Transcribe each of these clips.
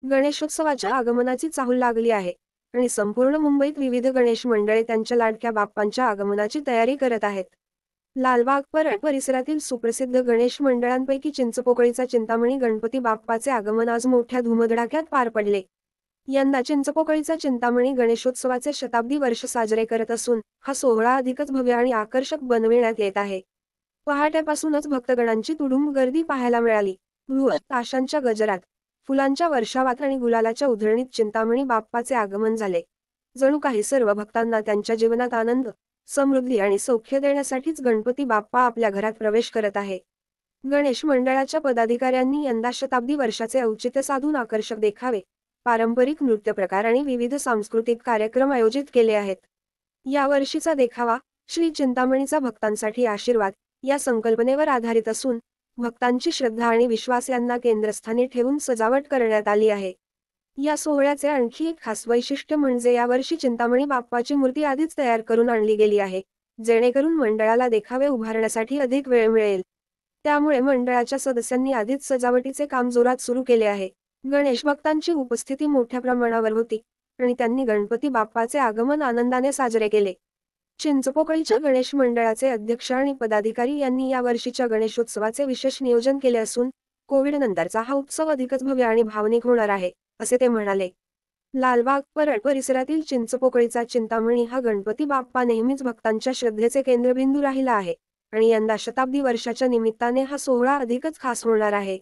गणेशोत्सवाच्या आगमनाची चाहूल लागली आहे आणि संपूर्ण मुंबईत विविध गणेश मंडळे त्यांच्या लाडक्या बाप्पांच्या आगमनाची तयारी करत आहेत. लालबाग परळ परिसरातील सुप्रसिद्ध गणेश मंडळांपैकी चिंचपोकळीचा चिंतामणी गणपती बाप्पाचे आगमन आज मोठ्या धुमधडाक्यात पार पडले. यंदा चिंचपोकळीचा चिंतामणी गणेशोत्सवाचे शताब्दी वर्ष साजरे करत असून हा सोहळा अधिकच भव्य आणि आकर्षक बनविण्यात येत आहे. पहाटेपासूनच भक्तगणांची तुडुंब गर्दी पाहायला मिळाली. ताशांच्या गजरात, फुलांच्या वर्षावात आणि गुलालाच्या उधळणीत चिंतामणी बाप्पाचे आगमन झाले. जणू काही सर्व भक्तांना त्यांच्या जीवनात आनंद, समृद्धी आणि सौख्य देण्यासाठीच गणपती बाप्पा आपल्या घरात प्रवेश करत आहे. गणेश मंडळाच्या पदाधिकाऱ्यांनी यंदा शताब्दी वर्षाचे औचित्य साधून आकर्षक देखावे, पारंपरिक नृत्य प्रकार आणि विविध सांस्कृतिक कार्यक्रम आयोजित केले आहेत. या वर्षीचा देखावा श्री चिंतामणीचा भक्तांसाठी आशीर्वाद या संकल्पनेवर आधारित असून भक्तांची श्रद्धा आणि विश्वास यांना केंद्रस्थानी ठेवून सजावट करण्यात आली आहे. या सोहळ्याचे आणखी एक खास वैशिष्ट्य म्हणजे यावर्षी चिंतामणी बाप्पाची मूर्ती आधीच तयार करून आणली गेली आहे, जेणेकरून मंडळाला देखावे उभारण्यासाठी अधिक वेळ मिळेल. त्यामुळे मंडळाच्या सदस्यांनी आधीच सजावटीचे काम जोरात सुरू केले आहे. गणेश भक्तांची उपस्थिती मोठ्या प्रमाणावर होती आणि त्यांनी गणपती बाप्पाचे आगमन आनंदाने साजरे केले. चिंचपोकळीच्या गणेश मंडळाचे अध्यक्ष आणि पदाधिकारी यांनी या वर्षीच्या गणेशोत्सवाचे विशेष नियोजन केले असून कोविड नंतरचा हा उत्सव अधिकच भव्य आणि भावनिक होणार आहे, असे ते म्हणाले. लालबाग परळ परिसरातील चिंचपोकळीचा चिंतामणी हा गणपती बाप्पा नेहमीच भक्तांच्या श्रद्धेचे केंद्रबिंदू राहिला आहे आणि यंदा शताब्दी वर्षाच्या निमित्ताने हा सोहळा अधिकच खास होणार आहे.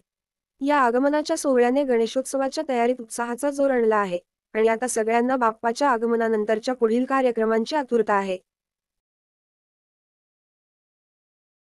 या आगमनाच्या सोहळ्याने गणेशोत्सवाच्या तयारीत उत्साहाचा जोर आणला आहे आणि आता सगळ्यांना बाप्पाच्या आगमनानंतरच्या पुढील कार्यक्रमांची आतुरता आहे.